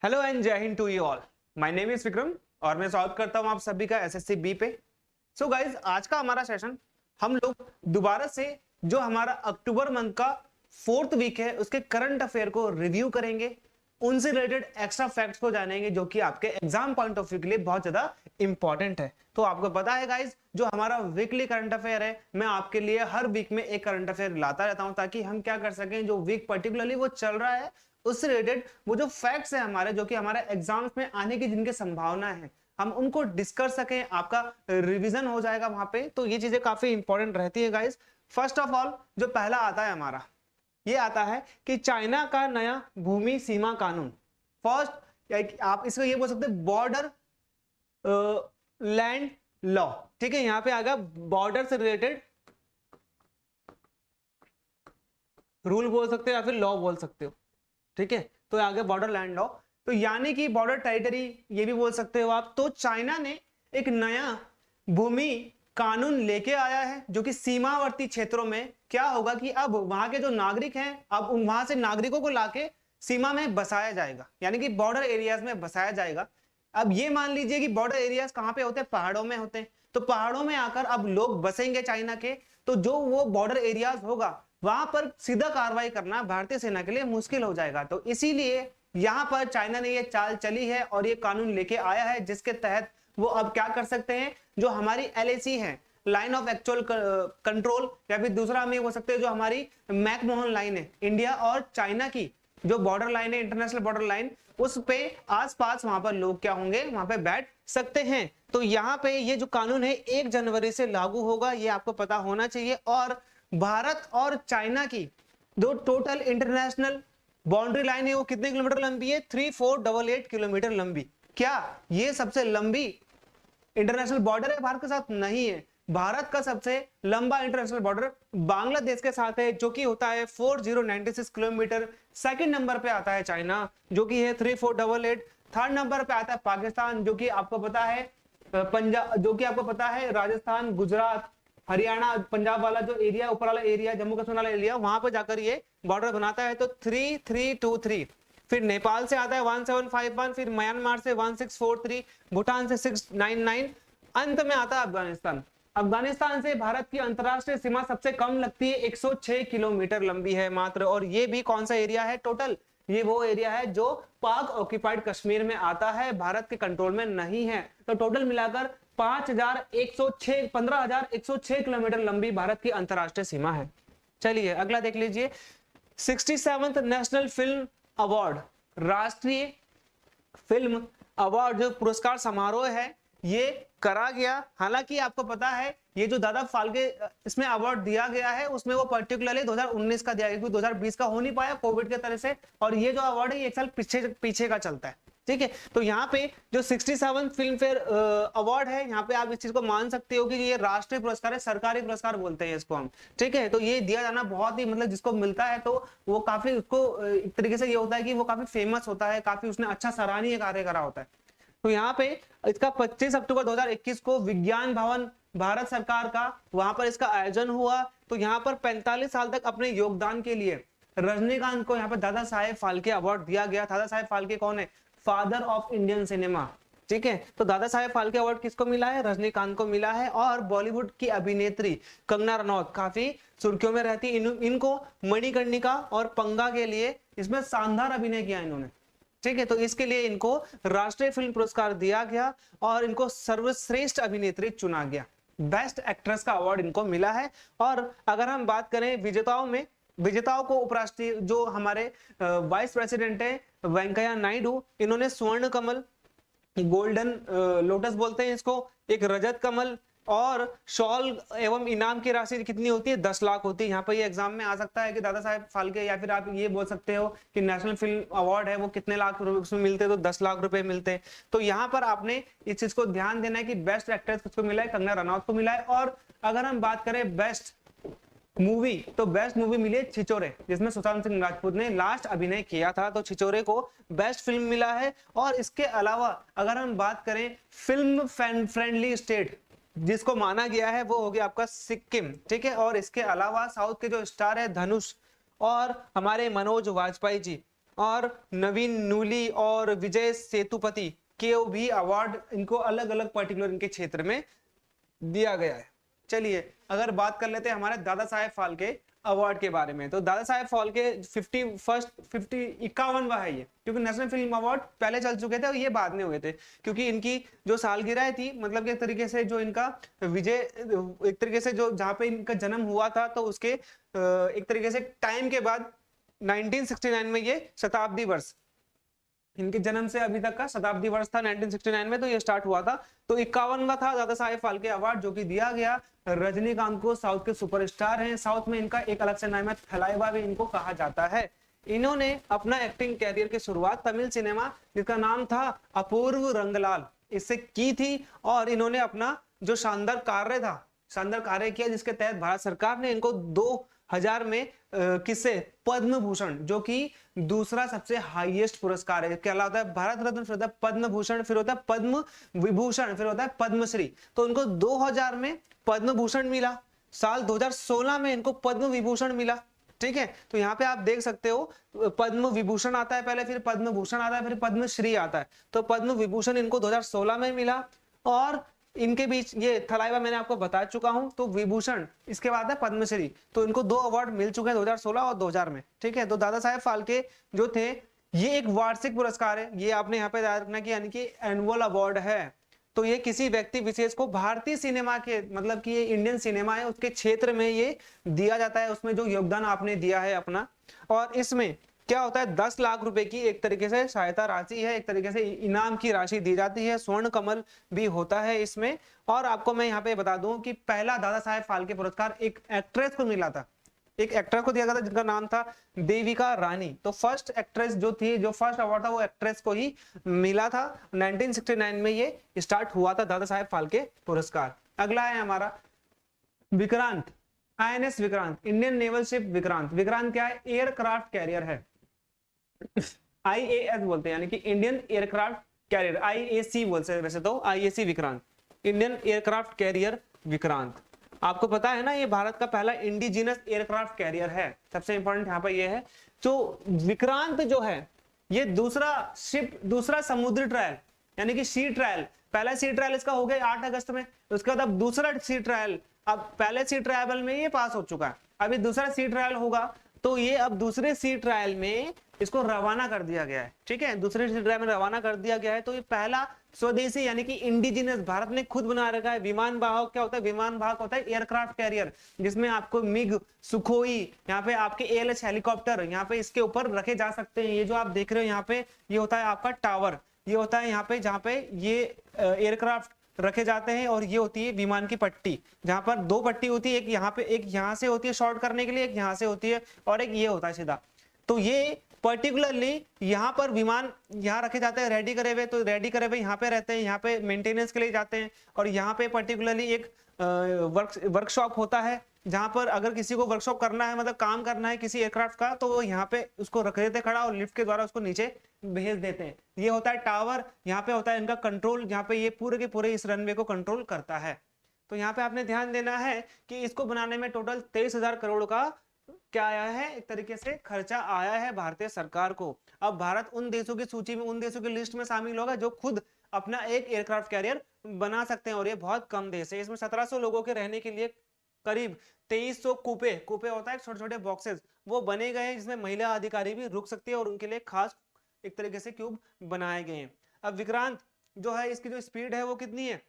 Hello and Jai Hind to you all. My name is Vikram और मैं स्वागत करता हूं आप सभी का एसएससी बी पे। सो गाइज, आज का हमारा सेशन हम लोग दोबारा से जो हमारा अक्टूबर मंथ का 4th वीक है उसके करंट अफेयर को रिव्यू करेंगे, उनसे रिलेटेड एक्स्ट्रा फैक्ट्स को जानेंगे जो कि आपके एग्जाम पॉइंट ऑफ व्यू के लिए बहुत ज्यादा इंपॉर्टेंट है। तो आपको पता है गाइज, जो हमारा वीकली करंट अफेयर है, मैं आपके लिए हर वीक में एक करंट अफेयर लाता रहता हूं ताकि हम क्या कर सकें, जो वीक पर्टिकुलरली वो चल रहा है उससे रिलेटेड वो जो फैक्ट्स है हमारे, जो कि हमारे एग्जाम्स में आने की जिनकी संभावना है, हम उनको डिस्कस सकें, आपका रिवीजन हो जाएगा वहां पे। तो ये चीजें काफी इंपॉर्टेंट रहती है गाइज। फर्स्ट ऑफ ऑल जो पहला आता है हमारा, ये आता है कि चाइना का नया भूमि सीमा कानून। फर्स्ट आप इसको ये बोल सकते हैं बॉर्डर लैंड लॉ। ठीक है, यहां पे आएगा बॉर्डर से रिलेटेड रूल बोल सकते हो या फिर लॉ बोल सकते हो। ठीक है, तो आगे बॉर्डर लैंड लॉ, तो यानी कि बॉर्डर टेरिटरी ये भी बोल सकते हो आप। तो चाइना ने एक नया भूमि कानून लेके आया है जो कि सीमावर्ती क्षेत्रों में क्या होगा कि अब वहां के जो नागरिक हैं, अब वहां से नागरिकों को लाके सीमा में बसाया जाएगा, यानी कि बॉर्डर एरियाज में बसाया जाएगा। अब ये मान लीजिए कि बॉर्डर एरियाज कहां पे होते हैं, पहाड़ों में होते हैं। तो पहाड़ों में आकर अब लोग बसेंगे चाइना के, तो जो वो बॉर्डर एरियाज होगा वहां पर सीधा कार्रवाई करना भारतीय सेना के लिए मुश्किल हो जाएगा। तो इसीलिए यहां पर चाइना ने ये चाल चली है और ये कानून लेके आया है जिसके तहत वो अब क्या कर सकते हैं, जो हमारी एलएसी है, लाइन ऑफ एक्चुअल कंट्रोल, या फिर दूसरा हम ये बोल सकते हैं जो हमारी मैकमोहन लाइन है, इंडिया और चाइना की जो बॉर्डर लाइन है, इंटरनेशनल बॉर्डर लाइन, उस पे आसपास वहां पर लोग क्या होंगे, वहां पे बैठ सकते हैं। तो यहाँ पे ये जो कानून है 1 जनवरी से लागू होगा, ये आपको पता होना चाहिए। और भारत और चाइना की जो टोटल इंटरनेशनल बाउंड्री लाइन है वो कितने किलोमीटर लंबी है, 3488 किलोमीटर लंबी। क्या ये सबसे लंबी इंटरनेशनल बॉर्डर है भारत के साथ? नहीं है। भारत का सबसे लंबा इंटरनेशनल बॉर्डर बांग्लादेश के साथ है जो कि होता है 4096 किलोमीटर। सेकंड नंबर पे आता है चाइना जो कि है 3488। थर्ड नंबर पे आता है पाकिस्तान जो कि आपको पता है पंजाब, जो कि आपको पता है राजस्थान, गुजरात, हरियाणा, पंजाब वाला जो एरिया, ऊपर वाला एरिया, जम्मू कश्मीर वाला एरिया, वहां पर जाकर ये बॉर्डर बनाता है। तो 3323। फिर नेपाल से आता है 1751, फिर म्यांमार से 1643, भूटान से 699, अंत में आता है अफगानिस्तान। अफगानिस्तान से भारत की अंतरराष्ट्रीय सीमा सबसे कम लगती है, 106 किलोमीटर लंबी है मात्र। और ये भी कौन सा एरिया है टोटल, ये वो एरिया है जो पाक ऑक्यूपाइड कश्मीर में आता है, भारत के कंट्रोल में नहीं है। तो टोटल मिलाकर 15,106 किलोमीटर लंबी भारत की अंतरराष्ट्रीय सीमा है। चलिए अगला देख लीजिए, 67th नेशनल फिल्म अवार्ड, राष्ट्रीय फिल्म अवार्ड जो पुरस्कार समारोह है ये करा गया। हालांकि आपको पता है ये जो दादा फाल्के इसमें अवार्ड दिया गया है उसमें वो पर्टिकुलरली 2019 का दिया गया, क्योंकि 2020 का हो नहीं पाया कोविड के तरह से, और ये जो अवार्ड है ये 1 साल पीछे का चलता है। ठीक है, तो यहाँ पे जो 67 फिल्म फेयर अवार्ड है, यहाँ पे आप इस चीज को मान सकते हो कि ये राष्ट्रीय पुरस्कार है, सरकारी पुरस्कार बोलते हैं इसको हम। ठीक है, तो ये दिया जाना बहुत ही, मतलब जिसको मिलता है तो वो काफी, उसको एक तरीके से ये होता है कि वो काफी फेमस होता है, काफी उसने अच्छा सराहनीय कार्य करा होता है। तो यहाँ पे इसका 25 अक्टूबर 2021 को विज्ञान भवन भारत सरकार का, वहां पर इसका आयोजन हुआ। तो यहाँ पर 45 साल तक अपने योगदान के लिए रजनीकांत को यहाँ पर दादा साहेब फाल्के अवार्ड दिया गया। दादा साहेब फाल्के कौन है, फादर ऑफ इंडियन सिनेमा। ठीक है, तो दादा साहेब फाल्के अवार्ड किसको मिला है, रजनीकांत को मिला है। और बॉलीवुड की अभिनेत्री कंगना रनौत काफी सुर्खियों में रहती, इनको मणिकर्णिका और पंगा के लिए इसमें शानदार अभिनय किया इन्होंने। ठीक है, तो इसके लिए इनको राष्ट्रीय फिल्म पुरस्कार दिया गया और इनको सर्वश्रेष्ठ अभिनेत्री चुना गया, बेस्ट एक्ट्रेस का अवार्ड इनको मिला है। और अगर हम बात करें विजेताओं में, विजेताओं को उपराष्ट्रीय जो हमारे वाइस प्रेसिडेंट है वेंकैया नायडू, इन्होंने स्वर्ण कमल, गोल्डन लोटस बोलते हैं इसको, एक रजत कमल, और शॉल एवं इनाम की राशि कितनी होती है, 10 लाख होती है। यहाँ पर ये एग्जाम में आ सकता है कि दादा साहेब फाल्के, या फिर आप ये बोल सकते हो कि नेशनल फिल्म अवार्ड है वो कितने लाख रुपए उसमें मिलते हैं, तो 10 लाख रुपए मिलते हैं। तो यहाँ पर आपने इस चीज को ध्यान देना है कि बेस्ट एक्ट्रेस किसको मिला है, कंगना रनौत को मिला है। और अगर हम बात करें बेस्ट मूवी, तो बेस्ट मूवी मिली है छिछोरे, जिसमें सुशांत सिंह राजपूत ने लास्ट अभिनय किया था, तो छिछोरे को बेस्ट फिल्म मिला है। और इसके अलावा अगर हम बात करें फिल्म फ्रेंडली स्टेट जिसको माना गया है, वो हो गया आपका सिक्किम। ठीक है, और इसके अलावा साउथ के जो स्टार है धनुष और हमारे मनोज वाजपेयी जी, और नवीन नूली और विजय सेतुपति के भी अवार्ड इनको अलग अलग पर्टिकुलर इनके क्षेत्र में दिया गया है। चलिए अगर बात कर लेते हैं हमारे दादा साहेब फाल्के अवार्ड के बारे में, तो दादा साहेब फाल्के 51वां है ये, क्योंकि नेशनल फिल्म अवार्ड पहले चल चुके थे और ये बाद में हुए थे, क्योंकि इनकी जो सालगिरह थी, मतलब एक तरीके से जो इनका विजय, एक तरीके से जो जहां पे इनका जन्म हुआ था, तो उसके एक तरीके से टाइम के बाद 1969 में ये शताब्दी वर्ष, इनके जन्म से अभी तक का शताब्दी वर्ष था 1969 में, तो ये स्टार्ट हुआ था। तो 51वां था दादा साहेब फाल्के अवार्ड, जो कि दिया गया रजनीकांत को। साउथ के सुपरस्टार हैं, साउथ में इनका एक अलग से नाम है, थलाइवा भी इनको कहा जाता है। इन्होंने अपना एक्टिंग कैरियर की शुरुआत तमिल सिनेमा, जिसका नाम था अपूर्व रंगलाल, इससे की थी। और इन्होंने अपना जो शानदार कार्य किया, जिसके तहत भारत सरकार ने इनको 2000 में किससे, पद्म भूषण, जो कि दूसरा सबसे हाईएस्ट पुरस्कार है, क्या होता है, भारत रत्न, फिर होता है पद्म भूषण, फिर होता है पद्म विभूषण, फिर होता है पद्मश्री। तो इनको 2000 में पद्म भूषण मिला, साल 2016 में इनको पद्म विभूषण मिला। ठीक है, तो यहाँ पे आप देख सकते हो पद्म विभूषण आता है पहले, फिर पद्म भूषण आता है, फिर पद्मश्री आता है। तो पद्म विभूषण इनको 2016 में मिला, और इनके बीच ये थलाइवा मैंने आपको बता चुका हूं, तो विभूषण, इसके बाद है पद्मश्री। तो इनको 2 अवार्ड मिल चुके हैं 2016 और 2000 में। ठीक है, तो दादा साहेब फाल्के जो थे, ये एक वार्षिक पुरस्कार है, ये आपने यहाँ पे याद रखना कि यानी कि एनुअल अवार्ड है। तो ये किसी व्यक्ति विशेष को भारतीय सिनेमा के, मतलब कि ये इंडियन सिनेमा है उसके क्षेत्र में ये दिया जाता है, उसमें जो योगदान आपने दिया है अपना। और इसमें क्या होता है, 10 लाख रुपए की एक तरीके से सहायता राशि है, एक तरीके से इनाम की राशि दी जाती है, स्वर्ण कमल भी होता है इसमें। और आपको मैं यहाँ पे बता दूं कि पहला दादा साहेब फाल्के पुरस्कार एक एक्ट्रेस को मिला था, एक एक्ट्रेस को दिया गया था, जिनका नाम था देविका रानी। तो फर्स्ट एक्ट्रेस जो थी, जो फर्स्ट अवार्ड था, वो एक्ट्रेस को ही मिला था। 1969 में ये स्टार्ट हुआ था दादा साहेब फाल्के पुरस्कार। अगला है हमारा Vikrant, INS Vikrant, Indian naval ship Vikrant. Vikrant क्या है, एयरक्राफ्ट कैरियर है, IAS बोलते हैं, यानी कि इंडियन एयरक्राफ्ट कैरियर, IAC बोलते हैं वैसे तो, IAC Vikrant, Indian aircraft carrier Vikrant. आपको पता है ना, ये भारत का पहला इंडिजिनस एयरक्राफ्ट कैरियर है। सबसे इंपॉर्टेंट यहाँ पर ये है, जो विक्रांत जो है, ये दूसरा समुद्री ट्रायल, यानी कि सी ट्रायल, पहला सी ट्रायल इसका हो गया 8 अगस्त में, उसके बाद अब दूसरा सी ट्रायल, अब पहले सी ट्रायल में ये पास हो चुका है, अभी दूसरा सी ट्रायल होगा, तो ये अब दूसरे सी ट्रायल में इसको रवाना कर दिया गया है। ठीक है, दूसरे सी ट्रायल में रवाना कर दिया गया है। तो ये पहला स्वदेशी, यानी कि इंडिजिनस, भारत ने खुद बना रखा है विमान वाहक। क्या होता है, विमान वाहक होता है एयरक्राफ्ट कैरियर, जिसमें आपको मिग, सुखोई, यहाँ पे आपके ALH हेलीकॉप्टर यहाँ पे इसके ऊपर रखे जा सकते हैं। ये जो आप देख रहे हो यहाँ पे, ये होता है आपका टावर, ये होता है यहाँ पे, जहाँ पे ये एयरक्राफ्ट रखे जाते हैं। और ये होती है विमान की पट्टी, जहां पर 2 पट्टी होती है, एक यहाँ पे, एक यहाँ से होती है शॉर्ट करने के लिए, एक यहाँ से होती है, और एक ये होता है सीधा। तो ये पर्टिकुलरली यहाँ पर विमान यहाँ रखे जाते हैं रेडी करे हुए, तो रेडी करे हुए यहाँ पे रहते हैं, यहाँ पे मेंटेनेंस के लिए जाते हैं। और यहाँ पे पर्टिकुलरली एक वर्कशॉप होता है, जहां पर अगर किसी को वर्कशॉप करना है, मतलब काम करना है किसी एयरक्राफ्ट का, तो वो यहाँ पे उसको रख देते खड़ा, और लिफ्ट के द्वारा उसको नीचे भेज देते हैं। ये होता है टावर, यहाँ पे होता है इनका कंट्रोल, यहाँ पे ये पूरे के पूरे इस रनवे को कंट्रोल करता है। तो यहाँ पे आपने ध्यान देना है कि इसको बनाने में टोटल 23,000 करोड़ का क्या आया है, एक तरीके से खर्चा आया है भारतीय सरकार को। अब भारत उन देशों की सूची में, उन देशों की लिस्ट में शामिल होगा जो खुद अपना एक एयरक्राफ्ट कैरियर बना सकते हैं, और ये बहुत कम देश है। इसमें 1700 लोगों के रहने के लिए करीब 2300 कूपे होता है, छोटे छोटे बॉक्सेस, वो बने गए हैं, जिसमें महिला अधिकारी भी रुक सकती है, और उनके लिए खास एक तरीके से क्यूब बनाए गए हैं। अब विक्रांत जो है, इसकी जो स्पीड है वो कितनी है,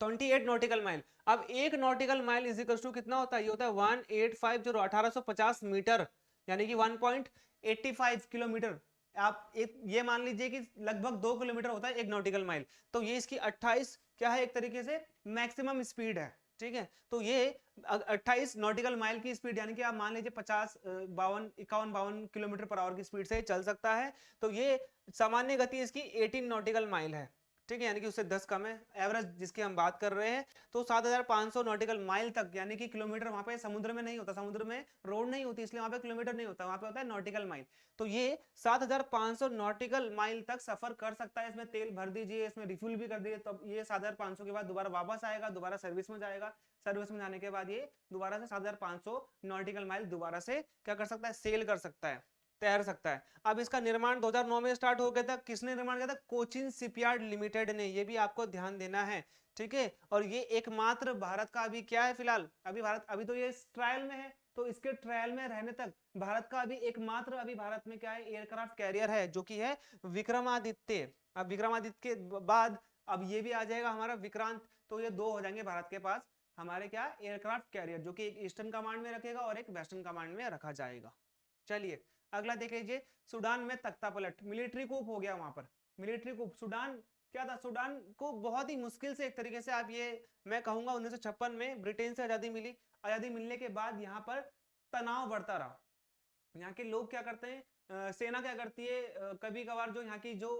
28 नॉटिकल माइल। अब 1 nautical mile is equal to कितना होता है, ये होता है 185 जो 1850 मीटर, यानी कि 1.85 किलोमीटर। आप एक ये मान लीजिए कि लगभग 2 किलोमीटर होता है 1 नॉटिकल माइल। तो ये इसकी 28 क्या है, एक तरीके से मैक्सिमम स्पीड है। ठीक है, तो ये 28 नॉटिकल माइल की स्पीड, यानी कि आप मान लीजिए 50, 52 किलोमीटर पर आवर की स्पीड से चल सकता है। तो ये सामान्य गति इसकी 18 नॉटिकल माइल है। ठीक है, यानी कि उससे 10 कम है एवरेज जिसकी हम बात कर रहे हैं। तो 7,500 नॉटिकल माइल तक, यानी कि किलोमीटर, वहां पे समुद्र में नहीं होता, समुद्र में रोड नहीं होती, इसलिए वहां पे किलोमीटर नहीं होता, वहां पे होता है नॉटिकल माइल। तो ये 7,500 नॉटिकल माइल तक सफर कर सकता है। इसमें तेल भर दीजिए, इसमें रिफ्यूल भी कर दीजिए, तो ये 7,500 के बाद दोबारा वापस आएगा, दोबारा सर्विस में जाएगा, सर्विस में जाने के बाद ये दोबारा से 7,500 नॉटिकल माइल दोबारा से क्या कर सकता है, सेल कर सकता है, तैर सकता है। अब इसका निर्माण 2009 में स्टार्ट हो गया था। किसने निर्माण किया था? कोचिन शिपयार्ड लिमिटेड ने। ये भी आपको ध्यान देना है, ठीक है। और ये एकमात्र भारत का अभी क्या है फिलहाल, अभी भारत अभी तो ये ट्रायल में है, तो इसके ट्रायल में रहने तक भारत का अभी एकमात्र अभी भारत में क्या है, एयरक्राफ्ट कैरियर है, जो कि है विक्रमादित्य। अब विक्रमादित्य के बाद अब ये भी आ जाएगा हमारा विक्रांत, तो ये दो हो जाएंगे भारत के पास हमारे क्या, एयरक्राफ्ट कैरियर, जो कि एक ईस्टर्न कमांड में रखेगा और एक वेस्टर्न कमांड में रखा जाएगा। चलिए अगला देख लीजिए, सूडान में तख्ता पलट, मिलिट्री कूप हो गया वहां पर। मिलिट्री कूप, सूडान क्या था, सूडान को बहुत ही मुश्किल से एक तरीके से आप ये मैं कहूंगा 1956 में ब्रिटेन से आजादी मिली। आजादी मिलने के बाद यहाँ पर तनाव बढ़ता रहा। यहाँ के लोग क्या करते हैं, सेना क्या करती है, कभी कभार जो यहाँ की जो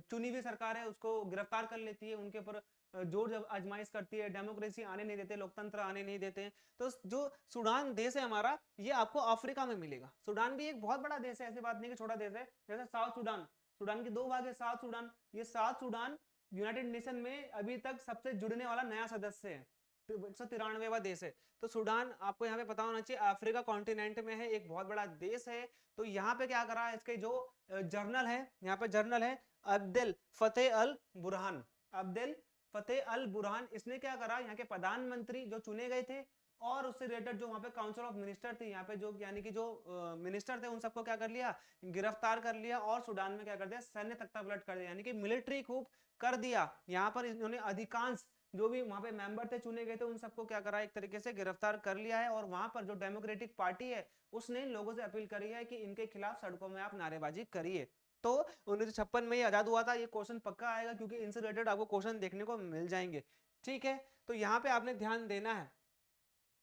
चुनी हुई सरकार है उसको गिरफ्तार कर लेती है, उनके ऊपर जोर जब आजमाइश करती है, डेमोक्रेसी आने नहीं देते, लोकतंत्र आने नहीं देते। तो जो सूडान देश है हमारा, ये आपको अफ्रीका में मिलेगा। सूडान भी एक बहुत बड़ा देश है, ऐसी बात नहीं कि छोटा देश है। जैसे साउथ सूडान, सूडान के दो भाग है, साउथ सूडान, ये साउथ सूडान यूनाइटेड नेशन में अभी तक सबसे जुड़ने वाला नया सदस्य है, 193वां देश है। तो सूडान आपको यहाँ पे पता होना चाहिए अफ्रीका कॉन्टिनेंट में है, एक बहुत बड़ा देश है। तो यहाँ पे क्या करा, इसके जो जर्नल है, यहाँ पे जर्नल है अब्देल फतेह अल बुरहान, अब्देल फतेह अल बुरहान, इसने क्या करा, यहाँ के प्रधानमंत्री जो चुने गए थे और उससे रिलेटेड जो वहां पे काउंसिल ऑफ मिनिस्टर थी, यहाँ पे जो यानी कि जो मिनिस्टर थे, उन सबको क्या कर लिया, गिरफ्तार कर लिया और सूडान में क्या कर दिया, सैन्य तख्तापलट कर दिया, यानी कि मिलिट्री कूप कर दिया। यहाँ पर इन्होंने अधिकांश जो भी वहां पे मेंबर थे चुने गए थे, उन सबको क्या करा, एक तरीके से गिरफ्तार कर लिया है। और वहां पर जो डेमोक्रेटिक पार्टी है उसने लोगों से अपील करी है कि इनके खिलाफ सड़कों में आप नारेबाजी करिए। तो 1956 में ये आजाद हुआ था। ये क्वेश्चन पक्का आएगा क्योंकि इनसे रिलेटेड आपको क्वेश्चन देखने को मिल जाएंगे, ठीक है। तो यहाँ पे आपने ध्यान देना है।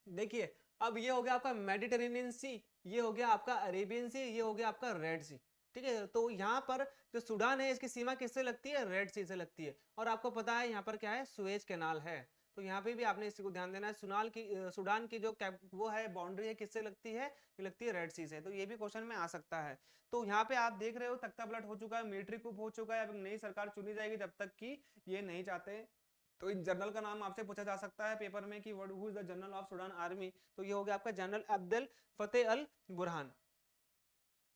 देखिए अब ये हो गया आपका मेडिटेरेनियन सी, ये हो गया आपका अरेबियन सी, ये हो गया आपका रेड सी, ठीक है। तो यहाँ पर जो सूडान है इसकी सीमा किससे लगती है, रेड सी से लगती है। और आपको पता है यहाँ पर क्या है, सुएज कैनाल है। तो यहाँ पे भी आपने इसी को ध्यान देना है। सूडान की जो वो है बाउंड्री है किससे लगती है, ये लगती है रेड सी से। तो ये भी क्वेश्चन में आ सकता है। तो यहाँ पे आप देख रहे हो तख्ता पलट हो चुका है, मिलिट्री कूप हो चुका है। अब नई सरकार चुनी जाएगी जब तक कि ये नहीं चाहते। तो इन जनरल का नाम आपसे पूछा जा सकता है पेपर में कि who is the general of Sudan army, तो ये हो गया आपका जनरल अब्देल फतेह अल बुरहान।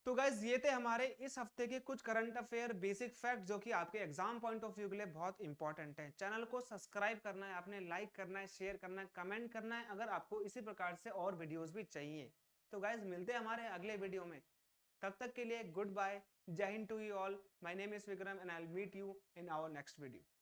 तो गाइज ये थे हमारे इस हफ्ते के कुछ करंट अफेयर बेसिक फैक्ट जो कि आपके एग्जाम पॉइंट ऑफ व्यू के लिए बहुत इंपॉर्टेंट है। चैनल को सब्सक्राइब करना है आपने, लाइक करना है, शेयर करना है, कमेंट करना है अगर आपको इसी प्रकार से और वीडियोस भी चाहिए। तो गाइज मिलते हैं हमारे अगले वीडियो में, तब तक के लिए good bye, Jai Hind to you all. My name is Vikram and I will meet you in our next video.